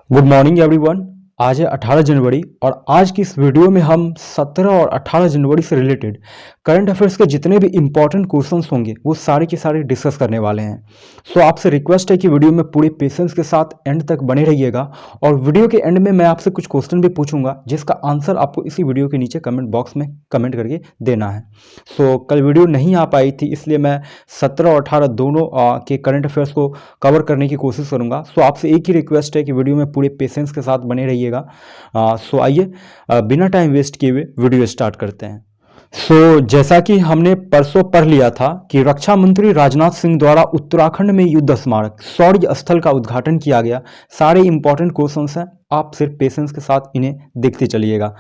Good morning everyone. आज है 18 जनवरी और आज की इस वीडियो में हम 17 और 18 जनवरी से रिलेटेड करंट अफेयर्स के जितने भी इंपॉर्टेंट क्वेश्चंस होंगे वो सारे के सारे डिस्कस करने वाले हैं। सो आपसे रिक्वेस्ट है कि वीडियो में पूरे पेशेंस के साथ एंड तक बने रहिएगा और वीडियो के एंड में मैं आपसे कुछ क्वेश्चन भी पूछूंगा जिसका आंसर आपको इसी वीडियो के नीचे कमेंट बॉक्स में कमेंट करके देना है। सो कल वीडियो नहीं आ पाई थी इसलिए मैं 17 और 18 दोनों के करंट अफेयर्स को कवर करने की कोशिश करूंगा। सो आपसे एक ही रिक्वेस्ट है कि वीडियो में पूरे पेशेंस के साथ बने रहिएगा। सो आइए बिना टाइम वेस्ट किए हुए वीडियो स्टार्ट करते हैं। जैसा कि हमने परसों पढ़ लिया था कि रक्षा मंत्री राजनाथ सिंह द्वारा उत्तराखंड में युद्ध स्मारक शौर्य स्थल का उद्घाटन किया गया। सारे इंपॉर्टेंट क्वेश्चंस हैं, आप सिर्फ पेशेंस के साथ इन्हें देखते चलिएगा।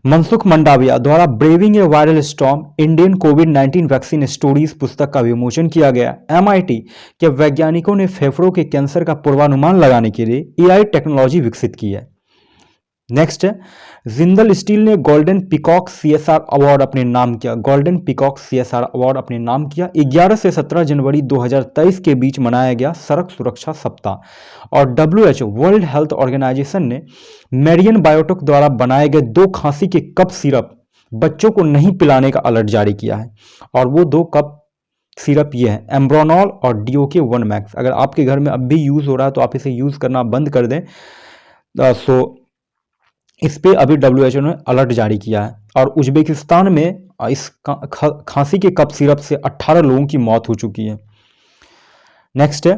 मनसुख मंडाविया द्वारा ब्रेविंग ए वायरल स्टॉर्म इंडियन कोविड-19 वैक्सीन स्टोरीज पुस्तक का विमोचन किया गया। MIT के वैज्ञानिकों ने फेफड़ों के कैंसर का पूर्वानुमान लगाने के लिए AI टेक्नोलॉजी विकसित की है। नेक्स्ट है जिंदल स्टील ने गोल्डन पीकॉक CSR अवार्ड अपने नाम किया। गोल्डन पीकॉक CSR अवार्ड अपने नाम किया। 11 से 17 जनवरी 2023 के बीच मनाया गया सड़क सुरक्षा सप्ताह। और WHO वर्ल्ड हेल्थ ऑर्गेनाइजेशन ने मेरियन बायोटेक द्वारा बनाए गए 2 खांसी के कप सिरप बच्चों को नहीं पिलाने का अलर्ट जारी किया है। और वो 2 कप सिरप ये हैं एम्ब्रोनॉल और DOK 1 मैक्स। अगर आपके घर में अब भी यूज हो रहा है तो आप इसे यूज करना बंद कर दें। इस पे अभी WHO ने अलर्ट जारी किया है। और उज्बेकिस्तान में इस खांसी के कप सिरप से 18 लोगों की मौत हो चुकी है। नेक्स्ट है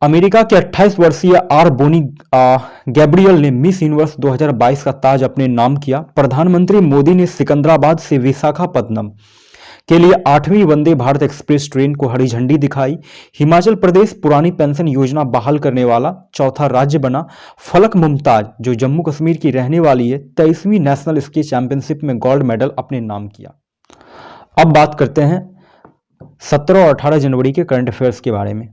अमेरिका के 28 वर्षीय आर बोनी गैब्रियल ने मिस यूनिवर्स 2022 का ताज अपने नाम किया। प्रधानमंत्री मोदी ने सिकंदराबाद से विशाखापत्तनम के लिए 8वीं वंदे भारत एक्सप्रेस ट्रेन को हरी झंडी दिखाई। हिमाचल प्रदेश पुरानी पेंशन योजना बहाल करने वाला चौथा राज्य बना। फलक मुमताज जो जम्मू कश्मीर की रहने वाली है 23वीं नेशनल स्की चैंपियनशिप में गोल्ड मेडल अपने नाम किया। अब बात करते हैं 17 और 18 जनवरी के करंट अफेयर्स के बारे में।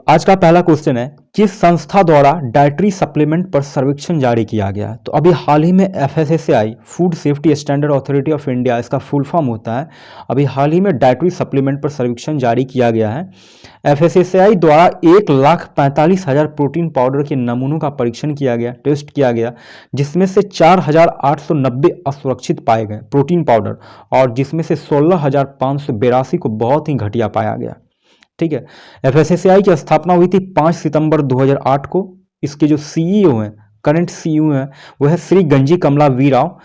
आज का पहला क्वेश्चन है किस संस्था द्वारा डाइटरी सप्लीमेंट पर सर्वेक्षण जारी किया गया है। तो अभी हाल ही में FSSAI food safety standard authority of India इसका फुल फॉर्म होता है। अभी हाल ही में डाइटरी सप्लीमेंट पर सर्वेक्षण जारी किया गया है। FSSAI द्वारा 1,45,000 प्रोटीन पाउडर के नमूनों का परीक्षण किया गया, टेस्ट किया गया, जिसमें से 4,890 असुरक्षित पाए गए प्रोटीन पाउडर और जिसमें से 16,582 को बहुत ही घटिया पाया गया। ठीक है। FSSAI की स्थापना हुई थी 5 सितंबर 2008 को। इसके जो CEO हैं, करंट CEO हैं, वो है श्री गंजी कमला वी राव।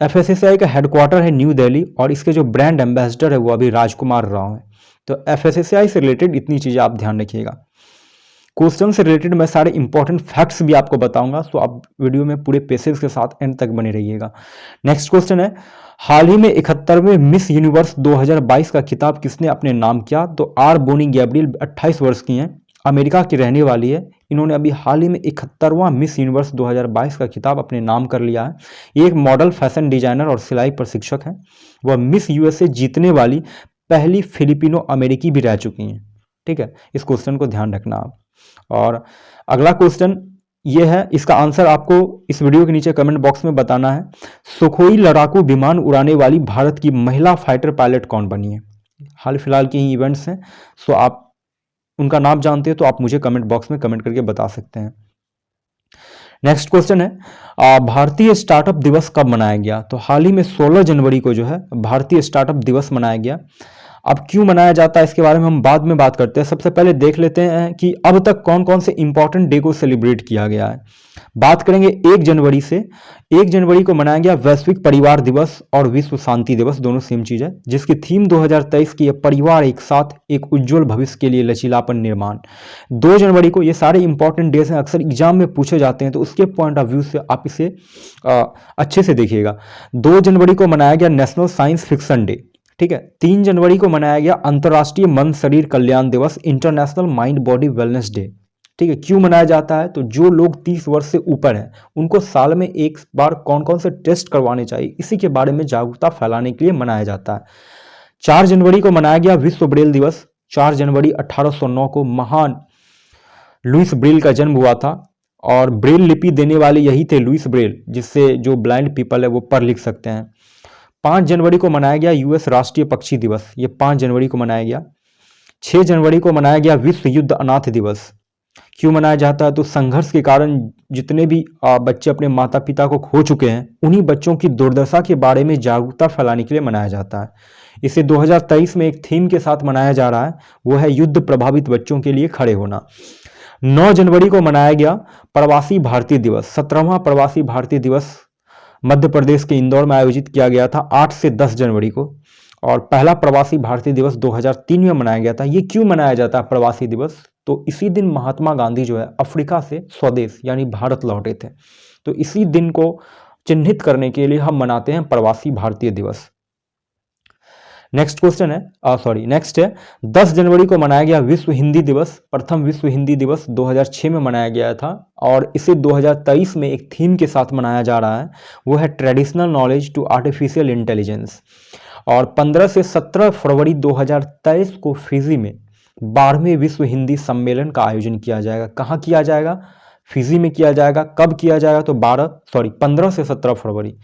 FSSAI का हेडक्वार्टर है न्यू दिल्ली और इसके जो ब्रांड एम्बेसडर है वो अभी राजकुमार राव है। तो FSSAI से रिलेटेड इतनी चीजें आप ध्यान रखिएगा। क्वेश्चन से रिलेटेड मैं सारे इंपॉर्टेंट फैक्ट्स भी आपको बताऊंगा, तो आप वीडियो में पूरे पेशेंस के साथ एंड तक बने रहिएगा। नेक्स्ट क्वेश्चन है हाल ही में 71वें मिस यूनिवर्स 2022 का खिताब किसने अपने नाम किया। तो आर बोनी गैब्रियल 28 वर्ष की हैं, अमेरिका की रहने वाली है। इन्होंने अभी हाल ही में 71वां मिस यूनिवर्स 2022 का खिताब अपने नाम कर लिया है। ये एक मॉडल, फैशन डिजाइनर और सिलाई प्रशिक्षक है। वह मिस USA जीतने वाली पहली फिलिपिनो अमेरिकी भी रह चुकी हैं। ठीक है, इस क्वेश्चन को ध्यान रखना आप। और अगला क्वेश्चन ये है, इसका आंसर आपको इस वीडियो के नीचे कमेंट बॉक्स में बताना है। सुखोई लड़ाकू विमान उड़ाने वाली भारत की महिला फाइटर पायलट कौन बनी है। हाल फिलहाल के ही इवेंट्स हैं, सो आप उनका नाम जानते हैं तो आप मुझे कमेंट बॉक्स में कमेंट करके बता सकते हैं। नेक्स्ट क्वेश्चन है भारतीय स्टार्टअप दिवस कब मनाया गया। तो हाल ही में 16 जनवरी को जो है भारतीय स्टार्टअप दिवस मनाया गया। अब क्यों मनाया जाता है इसके बारे में हम बाद में बात करते हैं। सबसे पहले देख लेते हैं कि अब तक कौन कौन से इंपॉर्टेंट डे को सेलिब्रेट किया गया है। बात करेंगे 1 जनवरी से। 1 जनवरी को मनाया गया वैश्विक परिवार दिवस और विश्व शांति दिवस, दोनों सेम चीज है, जिसकी थीम 2023 की है परिवार एक साथ एक उज्जवल भविष्य के लिए लचीलापन निर्माण। 2 जनवरी को, ये सारे इंपॉर्टेंट डेज हैं, अक्सर एग्जाम में पूछे जाते हैं तो उसके पॉइंट ऑफ व्यू से आप इसे अच्छे से देखिएगा। 2 जनवरी को मनाया गया नेशनल साइंस फिक्शन डे। ठीक है। 3 जनवरी को मनाया गया अंतर्राष्ट्रीय मन शरीर कल्याण दिवस, international mind body wellness day. ठीक है। क्यों मनाया जाता है, तो जो लोग 30 वर्ष से ऊपर हैं उनको साल में एक बार कौन कौन से टेस्ट करवाने चाहिए, इसी के बारे में जागरूकता फैलाने के लिए मनाया जाता है। 4 जनवरी को मनाया गया विश्व ब्रेल दिवस। 4 जनवरी 1809 को महान लुइस ब्रेल का जन्म हुआ था और ब्रेल लिपि देने वाले यही थे, लुइस ब्रेल, जिससे जो ब्लाइंड पीपल है वो पढ़ लिख सकते हैं। 5 जनवरी को मनाया गया US राष्ट्रीय पक्षी दिवस, ये 5 जनवरी को मनाया गया। 6 जनवरी को मनाया गया विश्व युद्ध अनाथ दिवस। क्यों मनाया जाता है? तो संघर्ष के कारण जितने भी बच्चे अपने माता पिता को खो चुके हैं, उन्हीं बच्चों की दुर्दशा के बारे में जागरूकता फैलाने के लिए मनाया जाता है। इसे 2023 में एक थीम के साथ मनाया जा रहा है, वो है युद्ध प्रभावित बच्चों के लिए खड़े होना। 9 जनवरी को मनाया गया प्रवासी भारतीय दिवस। 17वां प्रवासी भारतीय दिवस मध्य प्रदेश के इंदौर में आयोजित किया गया था 8 से 10 जनवरी को, और पहला प्रवासी भारतीय दिवस 2003 में मनाया गया था। ये क्यों मनाया जाता है प्रवासी दिवस? तो इसी दिन महात्मा गांधी जो है अफ्रीका से स्वदेश यानी भारत लौटे थे, तो इसी दिन को चिन्हित करने के लिए हम मनाते हैं प्रवासी भारतीय दिवस। नेक्स्ट क्वेश्चन है नेक्स्ट है 10 जनवरी को मनाया गया विश्व हिंदी दिवस। प्रथम विश्व हिंदी दिवस 2006 में मनाया गया था, और इसे 2023 में एक थीम के साथ मनाया जा रहा है, वो है traditional knowledge to artificial intelligence. और 15 से 17 फरवरी 2023 को फिजी में 12वें विश्व हिंदी सम्मेलन का आयोजन किया जाएगा। कहाँ किया जाएगा? फिजी में किया जाएगा। कब किया जाएगा? तो 15 से 17 फरवरी।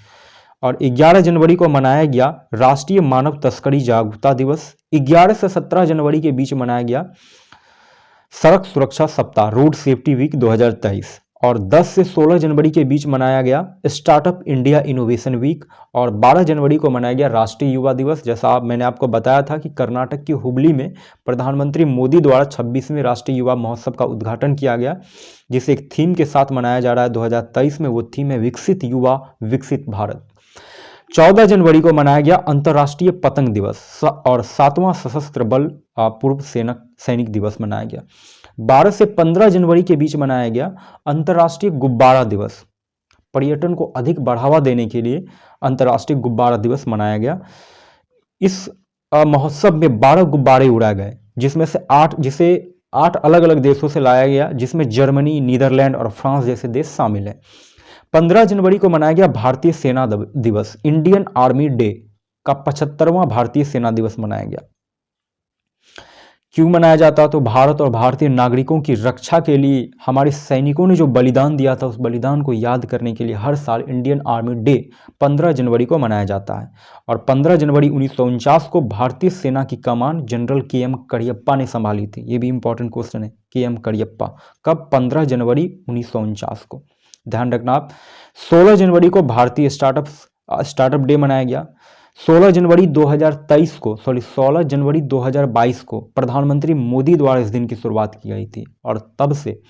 और 11 जनवरी को मनाया गया राष्ट्रीय मानव तस्करी जागरूकता दिवस। 11 से 17 जनवरी के बीच मनाया गया सड़क सुरक्षा सप्ताह, रोड सेफ्टी वीक 2023। और 10 से 16 जनवरी के बीच मनाया गया स्टार्टअप इंडिया इनोवेशन वीक। और 12 जनवरी को मनाया गया राष्ट्रीय युवा दिवस। जैसा मैंने आपको बताया था कि कर्नाटक की हुबली में प्रधानमंत्री मोदी द्वारा 26वें राष्ट्रीय युवा महोत्सव का उद्घाटन किया गया, जिसे एक थीम के साथ मनाया जा रहा है 2023 में। वो थीम है विकसित युवा विकसित भारत। 14 जनवरी को मनाया गया अंतर्राष्ट्रीय पतंग दिवस, और 7वां सशस्त्र बल पूर्व सैनिक दिवस मनाया गया। 12 से 15 जनवरी के बीच मनाया गया अंतर्राष्ट्रीय गुब्बारा दिवस। पर्यटन को अधिक बढ़ावा देने के लिए अंतर्राष्ट्रीय गुब्बारा दिवस मनाया गया। इस महोत्सव में 12 गुब्बारे उड़ाए गए, जिसमें से 8 अलग अलग देशों से लाया गया, जिसमें जर्मनी, नीदरलैंड और फ्रांस जैसे देश शामिल हैं। 15 जनवरी को मनाया गया भारतीय सेना दिवस। इंडियन आर्मी डे का 75वां भारतीय सेना दिवस मनाया गया। क्यों मनाया जाता? तो भारत और भारतीय नागरिकों की रक्षा के लिए हमारे सैनिकों ने जो बलिदान दिया था, उस बलिदान को याद करने के लिए हर साल इंडियन आर्मी डे 15 जनवरी को मनाया जाता है। और 15 जनवरी 1949 को भारतीय सेना की कमान जनरल KM करियप्पा ने संभाली थी। ये भी इंपॉर्टेंट क्वेश्चन है, KM करियप्पा। कब? 15 जनवरी 1949 को, ध्यान रखना आप। 16 जनवरी को भारतीय स्टार्टअप डे मनाया गया। 16 जनवरी 2022 को प्रधानमंत्री मोदी द्वारा इस दिन की शुरुआत की गई थी, और तब से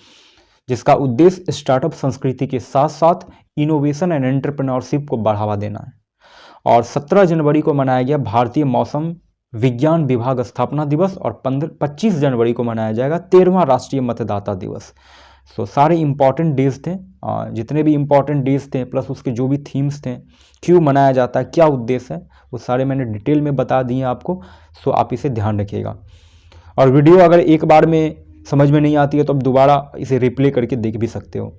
जिसका उद्देश्य स्टार्टअप संस्कृति के साथ साथ इनोवेशन एंड एंटरप्रेन्योरशिप को बढ़ावा देना है। और 17 जनवरी को मनाया गया भारतीय मौसम विज्ञान विभाग स्थापना दिवस। और 25 जनवरी को मनाया जाएगा 13वां राष्ट्रीय मतदाता दिवस। सो सारे इंपॉर्टेंट डेज थे, जितने भी इंपॉर्टेंट डेज थे प्लस उसके जो भी थीम्स थे, क्यों मनाया जाता है, क्या उद्देश्य है, वो सारे मैंने डिटेल में बता दिए आपको। सो आप इसे ध्यान रखिएगा। और वीडियो अगर एक बार में समझ में नहीं आती है तो आप दोबारा इसे रिप्ले करके देख भी सकते हो।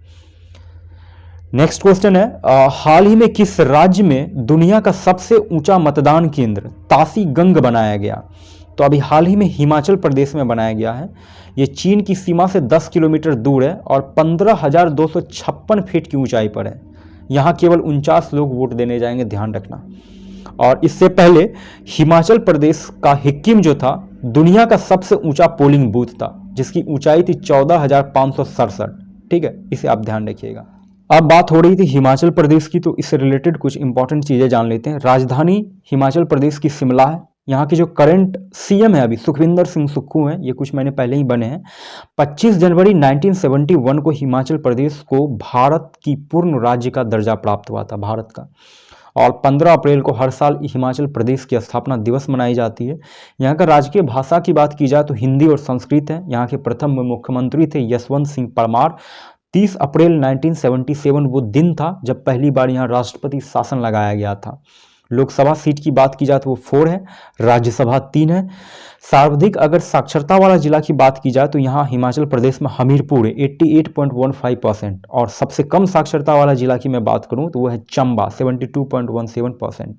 नेक्स्ट क्वेश्चन है हाल ही में किस राज्य में दुनिया का सबसे ऊंचा मतदान केंद्र तासी गंग बनाया गया? तो अभी हाल ही में हिमाचल प्रदेश में बनाया गया है। ये चीन की सीमा से 10 किलोमीटर दूर है और 15,256 फीट की ऊंचाई पर है। यहाँ केवल 49 लोग वोट देने जाएंगे, ध्यान रखना। और इससे पहले हिमाचल प्रदेश का हिक्किम जो था दुनिया का सबसे ऊंचा पोलिंग बूथ था, जिसकी ऊंचाई थी 14,567। ठीक है, इसे आप ध्यान रखिएगा। अब बात हो रही थी हिमाचल प्रदेश की, तो इससे रिलेटेड कुछ इंपॉर्टेंट चीजें जान लेते हैं। राजधानी हिमाचल प्रदेश की शिमला है। यहाँ के जो करंट CM है अभी सुखविंदर सिंह सुक्खू हैं, ये कुछ महीने पहले ही बने हैं। 25 जनवरी 1971 को हिमाचल प्रदेश को भारत की पूर्ण राज्य का दर्जा प्राप्त हुआ था, भारत का। और 15 अप्रैल को हर साल हिमाचल प्रदेश की स्थापना दिवस मनाई जाती है। यहाँ का राजकीय भाषा की बात की जाए तो हिंदी और संस्कृत है। यहाँ के प्रथम मुख्यमंत्री थे यशवंत सिंह परमार। 30 अप्रैल 1977 वो दिन था जब पहली बार यहाँ राष्ट्रपति शासन लगाया गया था। लोकसभा सीट की बात की जाए तो वो 4 है, राज्यसभा 3 है। सर्वाधिक अगर साक्षरता वाला जिला की बात की जाए तो यहाँ हिमाचल प्रदेश में हमीरपुर है 88.15%। और सबसे कम साक्षरता वाला जिला की मैं बात करूँ तो वो है चंबा 72.17%।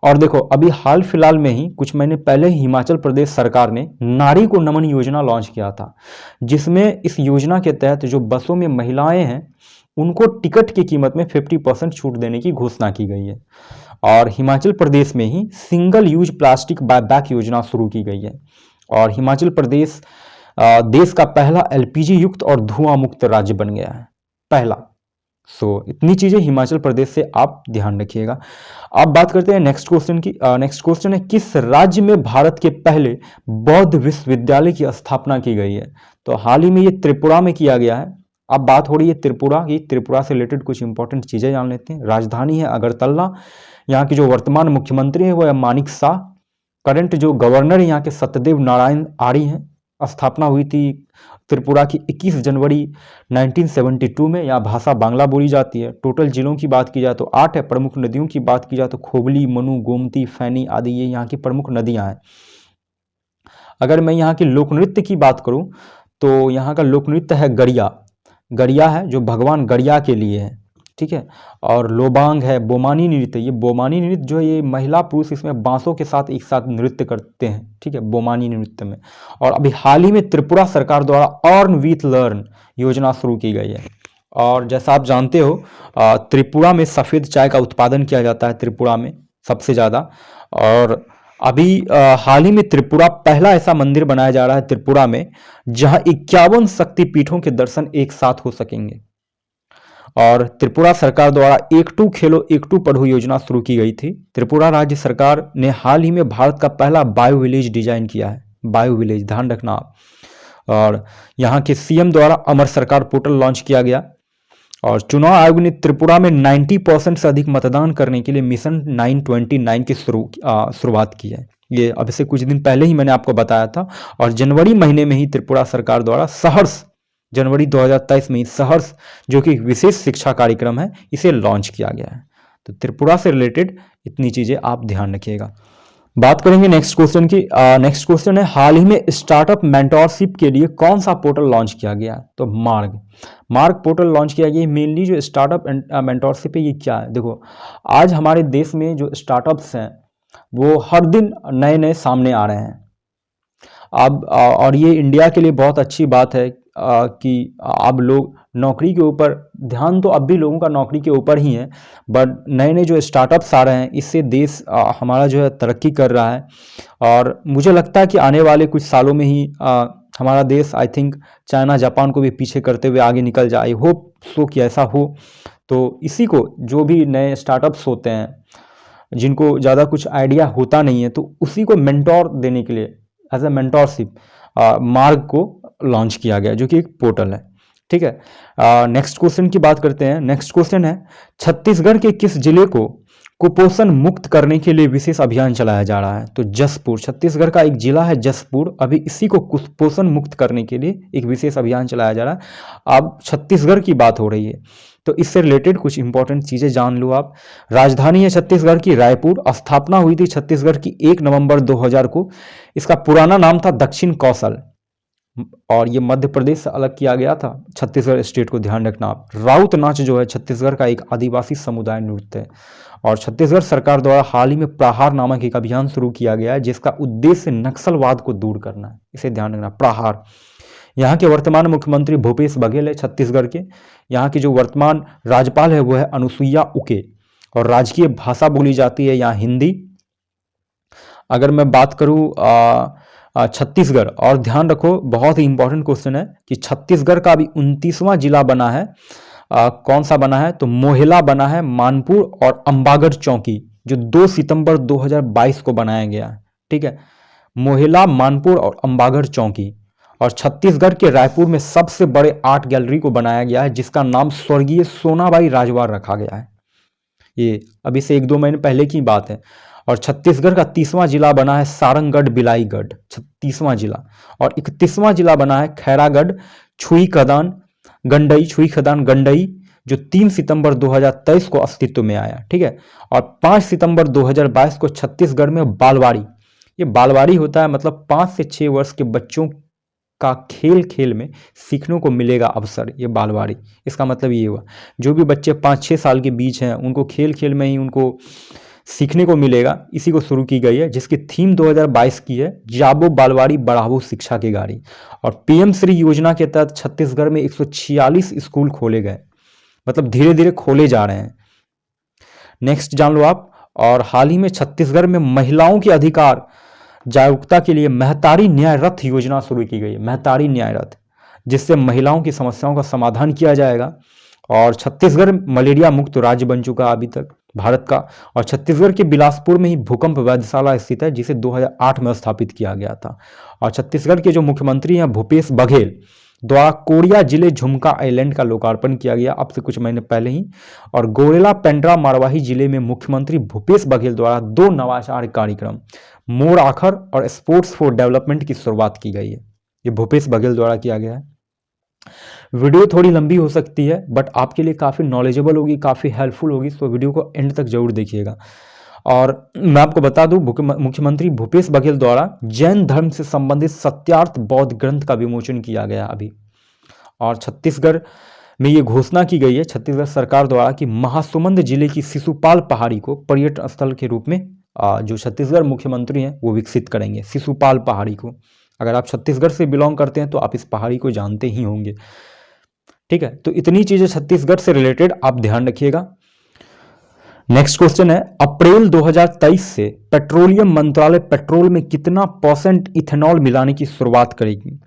और देखो अभी हाल फिलहाल में ही कुछ महीने पहले ही हिमाचल प्रदेश सरकार ने नारी को नमन योजना लॉन्च किया था, जिसमें इस योजना के तहत जो बसों में महिलाएं हैं उनको टिकट की कीमत में 50% छूट देने की घोषणा की गई है। और हिमाचल प्रदेश में ही सिंगल यूज प्लास्टिक बायबैक योजना शुरू की गई है। और हिमाचल प्रदेश देश का पहला एलपीजी युक्त और धुआं मुक्त राज्य बन गया है, पहला। इतनी चीजें हिमाचल प्रदेश से आप ध्यान रखिएगा। अब बात करते हैं नेक्स्ट क्वेश्चन की। नेक्स्ट क्वेश्चन है, किस राज्य में भारत के पहले बौद्ध विश्वविद्यालय की स्थापना की गई है? तो हाल ही में ये त्रिपुरा में किया गया है। अब बात हो रही है त्रिपुरा की, त्रिपुरा से रिलेटेड कुछ इंपॉर्टेंट चीजें जान लेते हैं। राजधानी है अगरतला, यहाँ के जो वर्तमान मुख्यमंत्री है वो है मानिक शाह, करंट जो गवर्नर है यहाँ के सत्यदेव नारायण आर्य हैं। स्थापना हुई थी त्रिपुरा की 21 जनवरी 1972 में। यहाँ भाषा बांग्ला बोली जाती है। टोटल जिलों की बात की जाए तो 8 है। प्रमुख नदियों की बात की जाए तो खोबली, मनु, गोमती, फैनी आदि ये यहाँ की प्रमुख नदियाँ हैं। अगर मैं यहाँ के लोक नृत्य की बात करूँ तो यहाँ का लोक नृत्य है गरिया। गरिया है जो भगवान गरिया के लिए है, ठीक है। और लोबांग है, बोमानी नृत्य। ये बोमानी नृत्य जो है ये महिला पुरुष इसमें बांसों के साथ एक साथ नृत्य करते हैं, ठीक है, बोमानी नृत्य में। और अभी हाल ही में त्रिपुरा सरकार द्वारा अर्न विथ लर्न योजना शुरू की गई है। और जैसा आप जानते हो त्रिपुरा में सफ़ेद चाय का उत्पादन किया जाता है, त्रिपुरा में सबसे ज़्यादा। और अभी हाल ही में त्रिपुरा पहला ऐसा मंदिर बनाया जा रहा है त्रिपुरा में जहां 51 शक्तिपीठों के दर्शन एक साथ हो सकेंगे। और त्रिपुरा सरकार द्वारा एक टू खेलो एक टू पढ़ो योजना शुरू की गई थी। त्रिपुरा राज्य सरकार ने हाल ही में भारत का पहला बायो विलेज डिजाइन किया है, बायो विलेज, ध्यान रखना आप। और यहाँ के सीएम द्वारा अमर सरकार पोर्टल लॉन्च किया गया। और चुनाव आयोग ने त्रिपुरा में 90% से अधिक मतदान करने के लिए मिशन 929 की शुरुआत की है। ये अब से कुछ दिन पहले ही मैंने आपको बताया था। और जनवरी महीने में ही त्रिपुरा सरकार द्वारा सहर्ष, जनवरी 2023 में सहर्ष जो कि एक विशेष शिक्षा कार्यक्रम है, इसे लॉन्च किया गया है। तो त्रिपुरा से रिलेटेड इतनी चीजें आप ध्यान रखिएगा। बात करेंगे नेक्स्ट क्वेश्चन की। नेक्स्ट क्वेश्चन है, हाल ही में स्टार्टअप मेंटोरशिप के लिए कौन सा पोर्टल लॉन्च किया गया? तो मार्ग पोर्टल लॉन्च किया गया। मेनली जो स्टार्टअप मेंटोरशिप है ये क्या है? देखो, आज हमारे देश में जो स्टार्टअप्स हैं वो हर दिन नए नए सामने आ रहे हैं। अब और ये इंडिया के लिए बहुत अच्छी बात है कि अब लोग नौकरी के ऊपर ध्यान, तो अब भी लोगों का नौकरी के ऊपर ही है, बट नए नए जो स्टार्टअप्स आ रहे हैं इससे देश हमारा जो है तरक्की कर रहा है। और मुझे लगता है कि आने वाले कुछ सालों में ही हमारा देश, आई थिंक, चाइना जापान को भी पीछे करते हुए आगे निकल जाए। आई होप सो कि ऐसा हो। तो इसी को, जो भी नए स्टार्टअप्स होते हैं जिनको ज़्यादा कुछ आइडिया होता नहीं है, तो उसी को मेंटोर देने के लिए एज ए मेंटोरशिप मार्ग को लॉन्च किया गया, जो कि एक पोर्टल है, ठीक है। नेक्स्ट क्वेश्चन की बात करते हैं। नेक्स्ट क्वेश्चन है, छत्तीसगढ़ के किस जिले को कुपोषण मुक्त करने के लिए विशेष अभियान चलाया जा रहा है? तो जसपुर, छत्तीसगढ़ का एक जिला है जसपुर, अभी इसी को कुपोषण मुक्त करने के लिए एक विशेष अभियान चलाया जा रहा है। अब छत्तीसगढ़ की बात हो रही है तो इससे रिलेटेड कुछ इंपॉर्टेंट चीजें जान लो आप। राजधानी है छत्तीसगढ़ की रायपुर। स्थापना हुई थी छत्तीसगढ़ की 1 नवंबर 2000 को। इसका पुराना नाम था दक्षिण कौशल, और ये मध्य प्रदेश से अलग किया गया था छत्तीसगढ़ स्टेट को, ध्यान रखना आप। राउत नाच जो है छत्तीसगढ़ का एक आदिवासी समुदाय नृत्य है। और छत्तीसगढ़ सरकार द्वारा हाल ही में प्रहार नामक एक अभियान शुरू किया गया है जिसका उद्देश्य नक्सलवाद को दूर करना है, इसे ध्यान रखना। प्रहार, यहाँ के वर्तमान मुख्यमंत्री भूपेश बघेल है छत्तीसगढ़ के। यहाँ की जो वर्तमान राज्यपाल है वो है अनुसुईया उके, और राजकीय भाषा बोली जाती है यहाँ हिंदी। अगर मैं बात करूँ छत्तीसगढ़, और ध्यान रखो बहुत ही इंपॉर्टेंट क्वेश्चन है कि छत्तीसगढ़ का अभी 29वां जिला बना है। कौन सा बना है? तो मोहेला बना है, मानपुर और अंबागढ़ चौकी, जो 2 सितंबर 2022 को बनाया गया है, ठीक है। मोहेला, मानपुर और अंबागढ़ चौकी। और छत्तीसगढ़ के रायपुर में सबसे बड़े आर्ट गैलरी को बनाया गया है जिसका नाम स्वर्गीय सोनाबाई राजवाड़ रखा गया है। ये अभी से 1-2 महीने पहले की बात है। और छत्तीसगढ़ का 30वां जिला बना है सारंगगढ़ बिलाईगढ़, 30वां जिला। और 31वां जिला बना है खैरागढ़ छुई खदान गंडई, जो 3 सितंबर 2023 को अस्तित्व में आया, ठीक है। और 5 सितंबर 2022 को छत्तीसगढ़ में बालवाड़ी, ये बालवाड़ी होता है मतलब 5 से 6 वर्ष के बच्चों का खेल में सीखने को मिलेगा अवसर, ये बालवाड़ी। इसका मतलब ये हुआ जो भी बच्चे 5-6 साल के बीच हैं उनको खेल में ही उनको सीखने को मिलेगा। इसी को शुरू की गई है, जिसकी थीम 2022 की है जाबो बालवाड़ी बढ़ावो शिक्षा की गाड़ी। और पीएम श्री योजना के तहत छत्तीसगढ़ में 146 स्कूल खोले गए, मतलब धीरे धीरे खोले जा रहे हैं। नेक्स्ट जान लो आप। और हाल ही में छत्तीसगढ़ में महिलाओं के अधिकार जागरूकता के लिए महतारी न्याय रथ योजना शुरू की गई है, महतारी न्याय रथ, जिससे महिलाओं की समस्याओं का समाधान किया जाएगा। और छत्तीसगढ़ मलेरिया मुक्त राज्य बन चुका अभी तक भारत का। और छत्तीसगढ़ के बिलासपुर में ही भूकंप वैधशाला स्थित है, जिसे 2008 में स्थापित किया गया था। और छत्तीसगढ़ के जो मुख्यमंत्री हैं भूपेश बघेल द्वारा कोरिया जिले झुमका आइलैंड का लोकार्पण किया गया अब से कुछ महीने पहले ही। और गोरेला पेंड्रा मारवाही जिले में मुख्यमंत्री भूपेश बघेल द्वारा 2 नवाचार कार्यक्रम मोर आखर और स्पोर्ट्स फॉर डेवलपमेंट की शुरुआत की गई है। ये भूपेश बघेल द्वारा किया गया है। वीडियो थोड़ी लंबी हो सकती है बट आपके लिए काफ़ी नॉलेजेबल होगी, काफ़ी हेल्पफुल होगी, तो वीडियो को एंड तक जरूर देखिएगा। और मैं आपको बता दूं, मुख्यमंत्री भूपेश बघेल द्वारा जैन धर्म से संबंधित सत्यार्थ बौद्ध ग्रंथ का विमोचन किया गया अभी। और छत्तीसगढ़ में ये घोषणा की गई है छत्तीसगढ़ सरकार द्वारा कि महासुमंद जिले की शिशुपाल पहाड़ी को पर्यटन स्थल के रूप में जो छत्तीसगढ़ मुख्यमंत्री हैं वो विकसित करेंगे, शिशुपाल पहाड़ी को। अगर आप छत्तीसगढ़ से बिलोंग करते हैं तो आप इस पहाड़ी को जानते ही होंगे। ठीक है, तो इतनी चीजें छत्तीसगढ़ से रिलेटेड आप ध्यान रखिएगा। नेक्स्ट क्वेश्चन है, अप्रैल 2023 से पेट्रोलियम मंत्रालय पेट्रोल में कितना % इथेनॉल मिलाने की शुरुआत करेगी?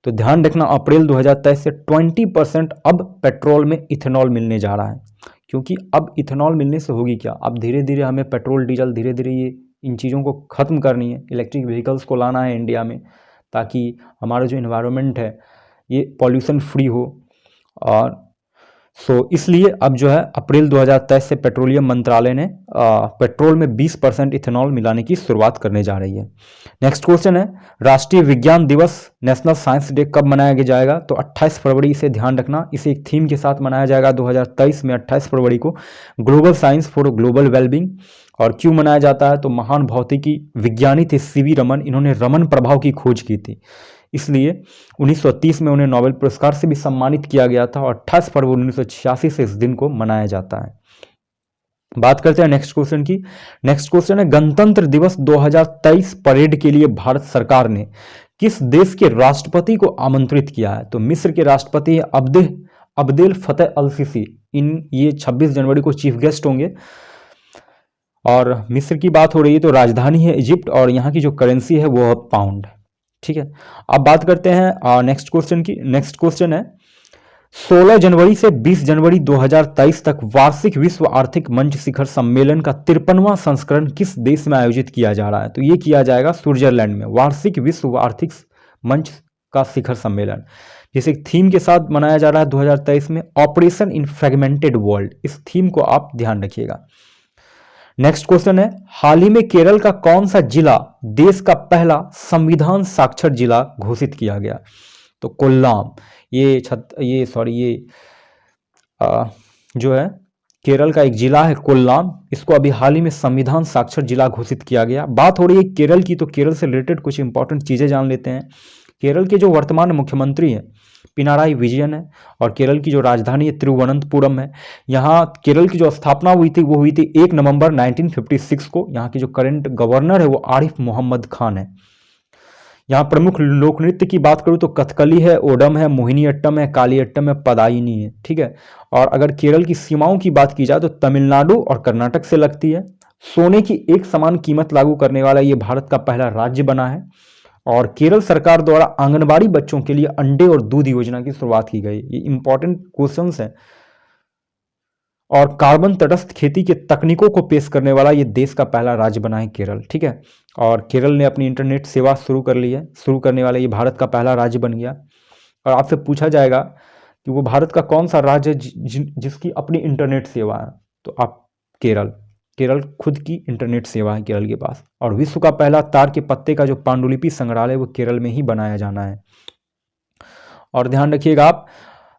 तो ध्यान रखना, अप्रैल 2023 से 20% अब पेट्रोल में इथेनॉल मिलने जा रहा है। क्योंकि अब इथेनॉल मिलने से होगी क्या, अब धीरे धीरे हमें पेट्रोल डीजल धीरे धीरे ये इन चीज़ों को ख़त्म करनी है, इलेक्ट्रिक व्हीकल्स को लाना है इंडिया में, ताकि हमारा जो इन्वायरमेंट है ये पॉल्यूशन फ्री हो। और इसलिए अब जो है अप्रैल 2023 से पेट्रोलियम मंत्रालय ने पेट्रोल में 20% इथेनॉल मिलाने की शुरुआत करने जा रही है। नेक्स्ट क्वेश्चन है, राष्ट्रीय विज्ञान दिवस नेशनल साइंस डे कब मनाया जाएगा? तो 28 फरवरी, इसे ध्यान रखना, इसे एक थीम के साथ मनाया जाएगा 2023 में 28 फरवरी को, global science for global wellbeing. और क्यों मनाया जाता है? तो महान भौतिकी विज्ञानी थे सीवी रमन, इन्होंने रमन प्रभाव की खोज की थी, इसलिए 1930 में उन्हें नोबेल पुरस्कार से भी सम्मानित किया गया था। और 28 फरवरी 1986 से इस दिन को मनाया जाता है। बात करते हैं नेक्स्ट क्वेश्चन की। नेक्स्ट क्वेश्चन है, गणतंत्र दिवस 2023 परेड के लिए भारत सरकार ने किस देश के राष्ट्रपति को आमंत्रित किया है? तो मिस्र के राष्ट्रपति अब्देल फतेह अल सीसी, ये 26 जनवरी को चीफ गेस्ट होंगे। और मिस्र की बात हो रही है तो राजधानी है इजिप्ट और यहाँ की जो करेंसी है वो है पाउंड। ठीक है, अब बात करते हैं नेक्स्ट क्वेश्चन की। नेक्स्ट क्वेश्चन है, 16 जनवरी से 20 जनवरी 2023 तक वार्षिक विश्व आर्थिक मंच शिखर सम्मेलन का 53वां संस्करण किस देश में आयोजित किया जा रहा है? तो ये किया जाएगा स्विट्जरलैंड में, वार्षिक विश्व आर्थिक मंच का शिखर सम्मेलन, जिसे थीम के साथ मनाया जा रहा है 2023 में, ऑपरेशन इन फ्रेगमेंटेड वर्ल्ड। इस थीम को आप ध्यान रखिएगा। नेक्स्ट क्वेश्चन है, हाल ही में केरल का कौन सा जिला देश का पहला संविधान साक्षर जिला घोषित किया गया? तो कोल्लाम, जो है केरल का एक जिला है कोल्लाम, इसको अभी हाल ही में संविधान साक्षर जिला घोषित किया गया। बात हो रही है केरल की, तो केरल से रिलेटेड कुछ इंपॉर्टेंट चीजें जान लेते हैं। केरल के जो वर्तमान मुख्यमंत्री हैं पिनाराई विजयन है, और केरल की जो राजधानी है तिरुवनंतपुरम है। यहाँ केरल की जो स्थापना हुई थी वो हुई थी 1 नवंबर 1956 को। यहाँ के जो करंट गवर्नर है वो आरिफ मोहम्मद खान है। यहाँ प्रमुख लोक नृत्य की बात करूँ तो कथकली है, ओडम है, मोहिनी अट्टम है, काली अट्टम है, पदायनी है। ठीक है, और अगर केरल की सीमाओं की बात की जाए तो तमिलनाडु और कर्नाटक से लगती है। सोने की एक समान कीमत लागू करने वाला ये भारत का पहला राज्य बना है। और केरल सरकार द्वारा आंगनबाड़ी बच्चों के लिए अंडे और दूध योजना की शुरुआत की गई। ये इंपॉर्टेंट क्वेश्चंस हैं। और कार्बन तटस्थ खेती के तकनीकों को पेश करने वाला ये देश का पहला राज्य बना है केरल। ठीक है, और केरल ने अपनी इंटरनेट सेवा शुरू कर ली है, शुरू करने वाला ये भारत का पहला राज्य बन गया। और आपसे पूछा जाएगा कि वो भारत का कौन सा राज्य जिसकी अपनी इंटरनेट सेवा है? तो आप केरल खुद की इंटरनेट सेवा है केरल के पास। और विश्व का पहला तार के पत्ते का जो पांडुलिपि संग्रहालय वो केरल में ही बनाया जाना है। और ध्यान रखिएगा आप,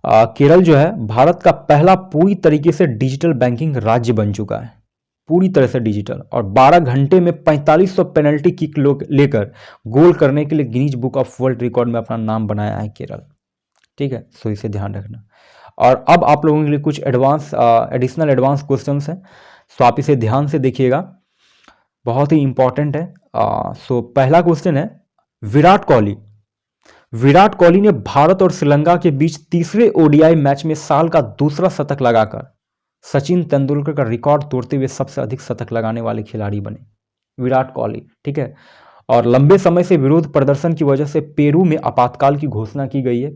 केरल जो है भारत का पहला पूरी तरीके से डिजिटल बैंकिंग राज्य बन चुका है, पूरी तरह से डिजिटल। और 12 घंटे में 4500 पेनल्टी किक लेकर गोल करने के लिए Guinness book of world record में अपना नाम बनाया है केरल। ठीक है, सो इसे ध्यान रखना। और अब आप लोगों के लिए कुछ एडिशनल एडवांस क्वेश्चंस हैं, सो आप इसे ध्यान से देखिएगा, बहुत ही इंपॉर्टेंट है। सो पहला क्वेश्चन है, विराट कोहली ने भारत और श्रीलंका के बीच तीसरे ओडीआई मैच में साल का दूसरा शतक लगाकर सचिन तेंदुलकर का रिकॉर्ड तोड़ते हुए सबसे अधिक शतक लगाने वाले खिलाड़ी बने, विराट कोहली। ठीक है, और लंबे समय से विरोध प्रदर्शन की वजह से पेरू में आपातकाल की घोषणा की गई है।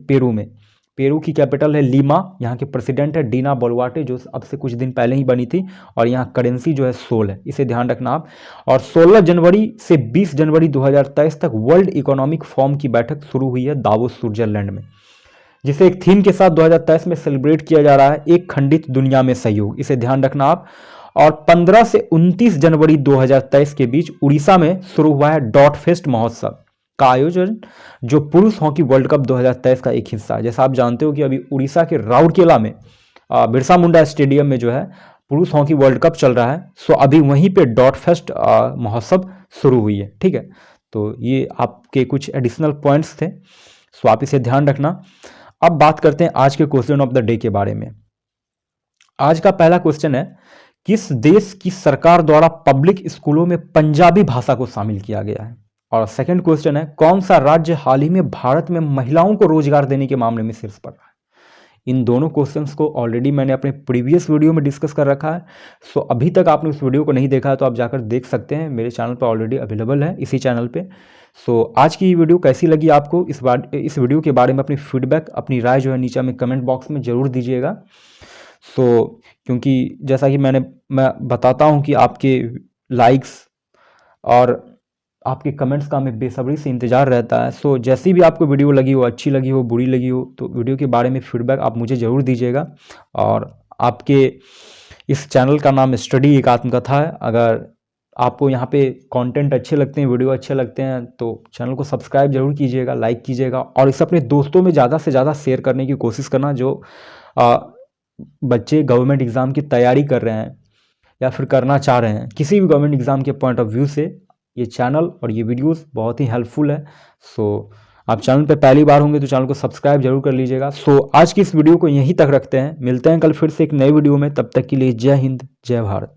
पेरू की कैपिटल है लीमा, यहाँ के प्रेसिडेंट है डीना बोलवाटे, जो अब से कुछ दिन पहले ही बनी थी, और यहाँ करेंसी जो है सोल है, इसे ध्यान रखना आप। और 16 जनवरी से 20 जनवरी 2023 तक वर्ल्ड इकोनॉमिक फोरम की बैठक शुरू हुई है दावोस स्विट्जरलैंड में, जिसे एक थीम के साथ 2023 में सेलिब्रेट किया जा रहा है, एक खंडित दुनिया में सहयोग, इसे ध्यान रखना आप। और 15 से 29 जनवरी 2023 के बीच उड़ीसा में शुरू हुआ है डॉट फेस्ट महोत्सव का आयोजन, जो पुरुष हॉकी वर्ल्ड कप 2023 का एक हिस्सा है। जैसा आप जानते हो कि अभी उड़ीसा के राउरकेला में बिरसा मुंडा स्टेडियम में जो है पुरुष हॉकी वर्ल्ड कप चल रहा है, सो अभी वहीं पे डॉट फेस्ट महोत्सव शुरू हुई है, ठीक है। तो ये आपके कुछ एडिशनल पॉइंट्स थे, सो आप इसे ध्यान रखना। अब बात करते हैं आज के क्वेश्चन ऑफ द डे के बारे में। आज का पहला क्वेश्चन है, किस देश की सरकार द्वारा पब्लिक स्कूलों में पंजाबी भाषा को शामिल किया गया है? और सेकंड क्वेश्चन है, कौन सा राज्य हाल ही में भारत में महिलाओं को रोजगार देने के मामले में शीर्ष पर रहा है? इन दोनों क्वेश्चंस को ऑलरेडी मैंने अपने प्रीवियस वीडियो में डिस्कस कर रखा है, सो अभी तक आपने उस वीडियो को नहीं देखा है तो आप जाकर देख सकते हैं, मेरे चैनल पर ऑलरेडी अवेलेबल है, इसी चैनल पे। सो आज की वीडियो कैसी लगी आपको, इस वीडियो के बारे में अपनी फीडबैक, अपनी राय जो है नीचे में कमेंट बॉक्स में ज़रूर दीजिएगा। सो क्योंकि जैसा कि मैं बताता हूँ कि आपके लाइक्स और आपके कमेंट्स का हमें बेसब्री से इंतज़ार रहता है। सो जैसी भी आपको वीडियो लगी हो, अच्छी लगी हो, बुरी लगी हो, तो वीडियो के बारे में फीडबैक आप मुझे ज़रूर दीजिएगा। और आपके इस चैनल का नाम स्टडी एक आत्मकथा है। अगर आपको यहाँ पे कंटेंट अच्छे लगते हैं, वीडियो अच्छे लगते हैं, तो चैनल को सब्सक्राइब जरूर कीजिएगा, लाइक कीजिएगा, और इसे अपने दोस्तों में ज़्यादा से ज़्यादा शेयर करने की कोशिश करना, जो बच्चे गवर्नमेंट एग्ज़ाम की तैयारी कर रहे हैं या फिर करना चाह रहे हैं, किसी भी गवर्नमेंट एग्ज़ाम के पॉइंट ऑफ व्यू से ये चैनल और ये वीडियोस बहुत ही हेल्पफुल है। सो आप चैनल पे पहली बार होंगे तो चैनल को सब्सक्राइब जरूर कर लीजिएगा। सो आज की इस वीडियो को यहीं तक रखते हैं, मिलते हैं कल फिर से एक नए वीडियो में, तब तक के लिए जय हिंद, जय भारत।